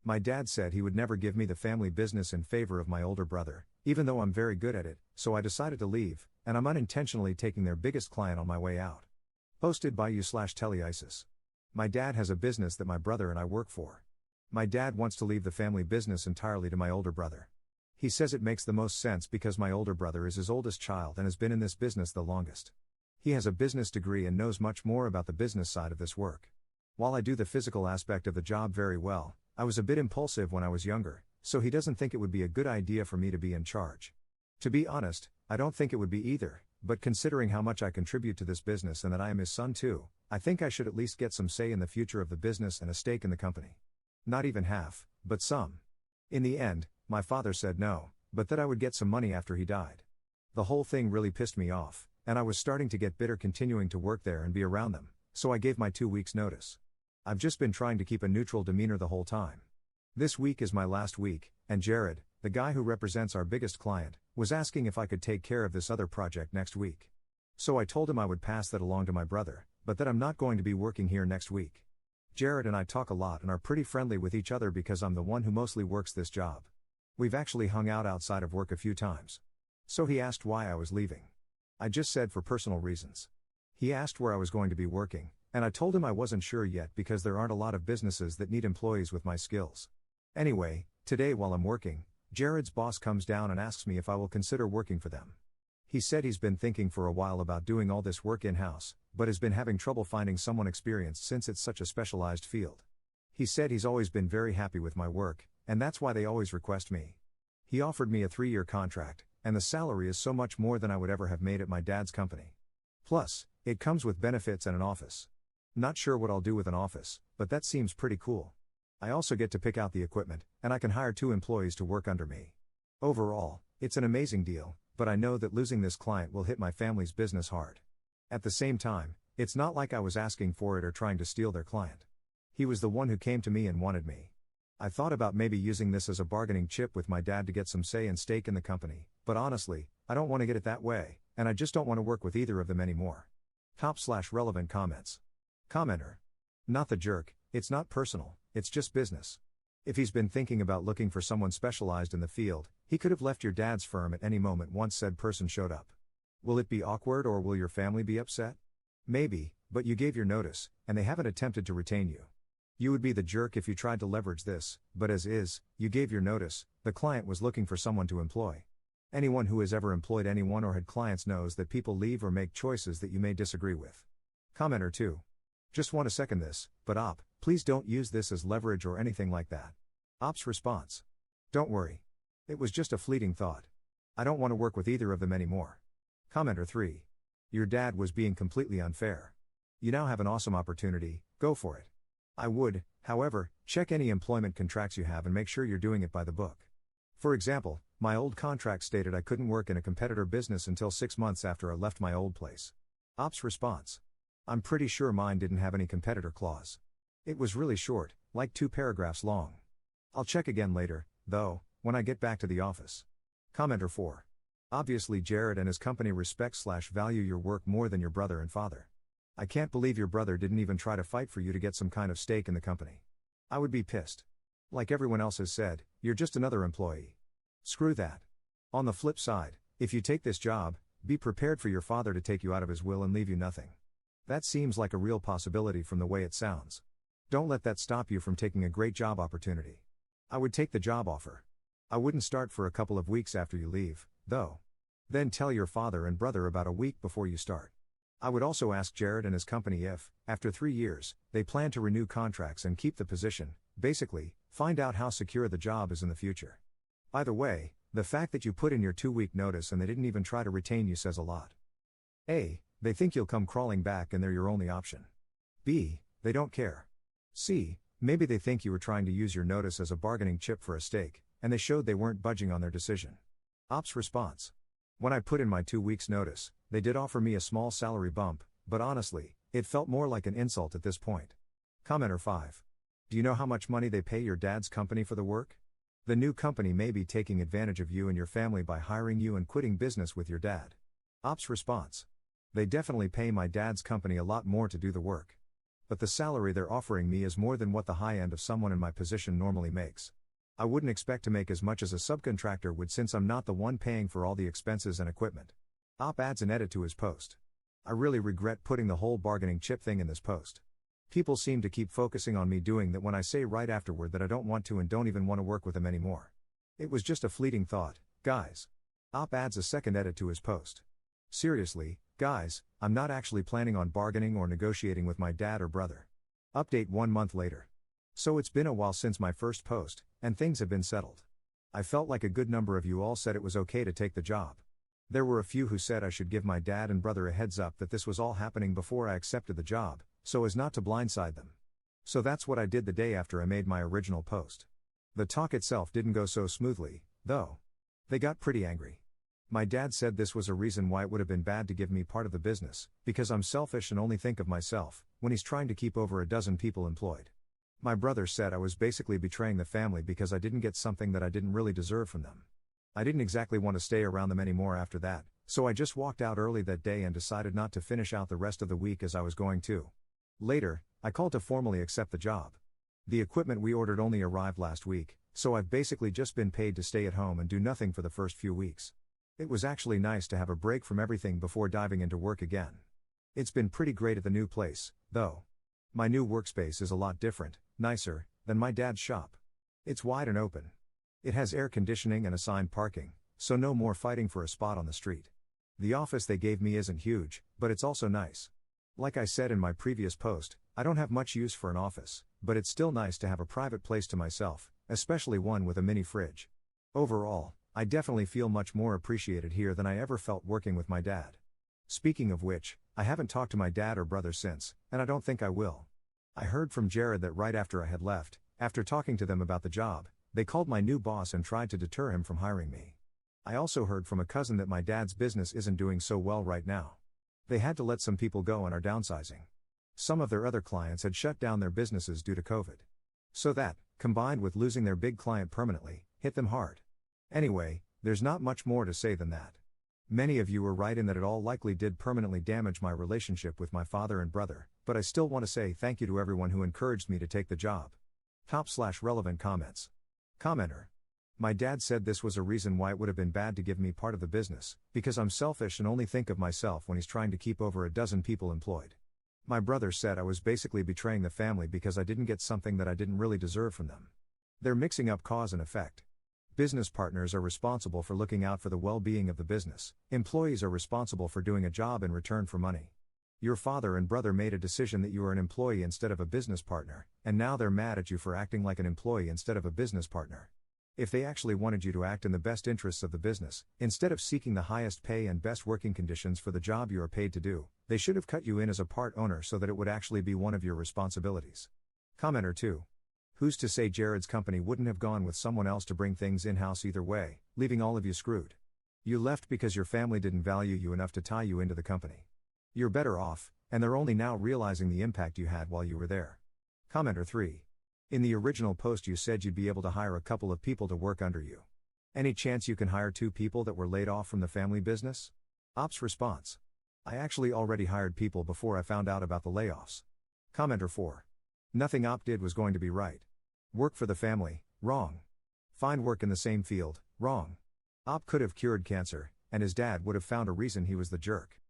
My dad said he would never give me the family business in favor of my older brother, even though I'm very good at it, so I decided to leave, and I'm unintentionally taking their biggest client on my way out. Posted by you/TeleIsis. My dad has a business that my brother and I work for. My dad wants to leave the family business entirely to my older brother. He says it makes the most sense because my older brother is his oldest child and has been in this business the longest. He has a business degree and knows much more about the business side of this work. While I do the physical aspect of the job very well, I was a bit impulsive when I was younger, so he doesn't think it would be a good idea for me to be in charge. To be honest, I don't think it would be either, but considering how much I contribute to this business and that I am his son too, I think I should at least get some say in the future of the business and a stake in the company. Not even half, but some. In the end, my father said no, but that I would get some money after he died. The whole thing really pissed me off, and I was starting to get bitter continuing to work there and be around them, so I gave my 2 weeks notice. I've just been trying to keep a neutral demeanor the whole time. This week is my last week, and Jared, the guy who represents our biggest client, was asking if I could take care of this other project next week. So I told him I would pass that along to my brother, but that I'm not going to be working here next week. Jared and I talk a lot and are pretty friendly with each other because I'm the one who mostly works this job. We've actually hung out outside of work a few times. So he asked why I was leaving. I just said for personal reasons. He asked where I was going to be working, and I told him I wasn't sure yet because there aren't a lot of businesses that need employees with my skills. Anyway, today while I'm working, Jared's boss comes down and asks me if I will consider working for them. He said he's been thinking for a while about doing all this work in-house, but has been having trouble finding someone experienced since it's such a specialized field. He said he's always been very happy with my work, and that's why they always request me. He offered me a 3-year contract, and the salary is so much more than I would ever have made at my dad's company. Plus, it comes with benefits and an office. Not sure what I'll do with an office, but that seems pretty cool. I also get to pick out the equipment, and I can hire 2 employees to work under me. Overall, it's an amazing deal, but I know that losing this client will hit my family's business hard. At the same time, it's not like I was asking for it or trying to steal their client. He was the one who came to me and wanted me. I thought about maybe using this as a bargaining chip with my dad to get some say and stake in the company, but honestly, I don't want to get it that way, and I just don't want to work with either of them anymore. Top/relevant comments. Commenter. Not the jerk, it's not personal, it's just business. If he's been thinking about looking for someone specialized in the field, he could have left your dad's firm at any moment once said person showed up. Will it be awkward or will your family be upset? Maybe, but you gave your notice, and they haven't attempted to retain you. You would be the jerk if you tried to leverage this, but as is, you gave your notice, the client was looking for someone to employ. Anyone who has ever employed anyone or had clients knows that people leave or make choices that you may disagree with. Commenter 2. Just want to second this, but please don't use this as leverage or anything like that. Op's response. Don't worry. It was just a fleeting thought. I don't want to work with either of them anymore. Commenter 3. Your dad was being completely unfair. You now have an awesome opportunity, go for it. I would, however, check any employment contracts you have and make sure you're doing it by the book. For example, my old contract stated I couldn't work in a competitor business until 6 months after I left my old place. Op's response. I'm pretty sure mine didn't have any competitor clause. It was really short, like 2 paragraphs long. I'll check again later, though, when I get back to the office. Commenter 4. Obviously Jared and his company respect/value your work more than your brother and father. I can't believe your brother didn't even try to fight for you to get some kind of stake in the company. I would be pissed. Like everyone else has said, you're just another employee. Screw that. On the flip side, if you take this job, be prepared for your father to take you out of his will and leave you nothing. That seems like a real possibility from the way it sounds. Don't let that stop you from taking a great job opportunity. I would take the job offer. I wouldn't start for a couple of weeks after you leave, though. Then tell your father and brother about a week before you start. I would also ask Jared and his company if, after 3 years, they plan to renew contracts and keep the position. Basically, find out how secure the job is in the future. Either way, the fact that you put in your 2-week notice and they didn't even try to retain you says a lot. A. They think you'll come crawling back and they're your only option. B. They don't care. C. Maybe they think you were trying to use your notice as a bargaining chip for a stake, and they showed they weren't budging on their decision. Op's response. When I put in my 2 weeks notice, they did offer me a small salary bump, but honestly, it felt more like an insult at this point. Commenter 5. Do you know how much money they pay your dad's company for the work? The new company may be taking advantage of you and your family by hiring you and quitting business with your dad. Op's response. They definitely pay my dad's company a lot more to do the work. but the salary they're offering me is more than what the high end of someone in my position normally makes. I wouldn't expect to make as much as a subcontractor would since I'm not the one paying for all the expenses and equipment. Op adds an edit to his post. I really regret putting the whole bargaining chip thing in this post. People seem to keep focusing on me doing that when I say right afterward that I don't want to and don't even want to work with them anymore. It was just a fleeting thought, guys. Op adds a second edit to his post. Seriously, guys, I'm not actually planning on bargaining or negotiating with my dad or brother. Update 1 month later. So it's been a while since my first post, and things have been settled. I felt like a good number of you all said it was okay to take the job. There were a few who said I should give my dad and brother a heads up that this was all happening before I accepted the job, so as not to blindside them. So that's what I did the day after I made my original post. The talk itself didn't go so smoothly, though. They got pretty angry. My dad said this was a reason why it would have been bad to give me part of the business, because I'm selfish and only think of myself, when he's trying to keep over a dozen people employed. My brother said I was basically betraying the family because I didn't get something that I didn't really deserve from them. I didn't exactly want to stay around them anymore after that, so I just walked out early that day and decided not to finish out the rest of the week as I was going to. Later, I called to formally accept the job. The equipment we ordered only arrived last week, so I've basically just been paid to stay at home and do nothing for the first few weeks. It was actually nice to have a break from everything before diving into work again. It's been pretty great at the new place, though. My new workspace is a lot different, nicer, than my dad's shop. It's wide and open. It has air conditioning and assigned parking, so no more fighting for a spot on the street. The office they gave me isn't huge, but it's also nice. Like I said in my previous post, I don't have much use for an office, but it's still nice to have a private place to myself, especially one with a mini fridge. Overall, I definitely feel much more appreciated here than I ever felt working with my dad. Speaking of which, I haven't talked to my dad or brother since, and I don't think I will. I heard from Jared that right after I had left, after talking to them about the job, they called my new boss and tried to deter him from hiring me. I also heard from a cousin that my dad's business isn't doing so well right now. They had to let some people go and are downsizing. Some of their other clients had shut down their businesses due to COVID. So that, combined with losing their big client permanently, hit them hard. Anyway, there's not much more to say than that. Many of you were right in that it all likely did permanently damage my relationship with my father and brother, but I still want to say thank you to everyone who encouraged me to take the job. Top/relevant comments. Commenter. My dad said this was a reason why it would have been bad to give me part of the business, because I'm selfish and only think of myself when he's trying to keep over a dozen people employed. My brother said I was basically betraying the family because I didn't get something that I didn't really deserve from them. They're mixing up cause and effect. Business partners are responsible for looking out for the well-being of the business. Employees are responsible for doing a job in return for money. Your father and brother made a decision that you are an employee instead of a business partner, and now they're mad at you for acting like an employee instead of a business partner. If they actually wanted you to act in the best interests of the business, instead of seeking the highest pay and best working conditions for the job you are paid to do, they should have cut you in as a part owner so that it would actually be one of your responsibilities. Commenter 2. Who's to say Jared's company wouldn't have gone with someone else to bring things in-house either way, leaving all of you screwed? You left because your family didn't value you enough to tie you into the company. You're better off, and they're only now realizing the impact you had while you were there. Commenter 3. In the original post you said you'd be able to hire a couple of people to work under you. Any chance you can hire 2 people that were laid off from the family business? Op's response. I actually already hired people before I found out about the layoffs. Commenter 4. Nothing Op did was going to be right. Work for the family, wrong. Find work in the same field, wrong. Op could have cured cancer, and his dad would have found a reason he was the jerk.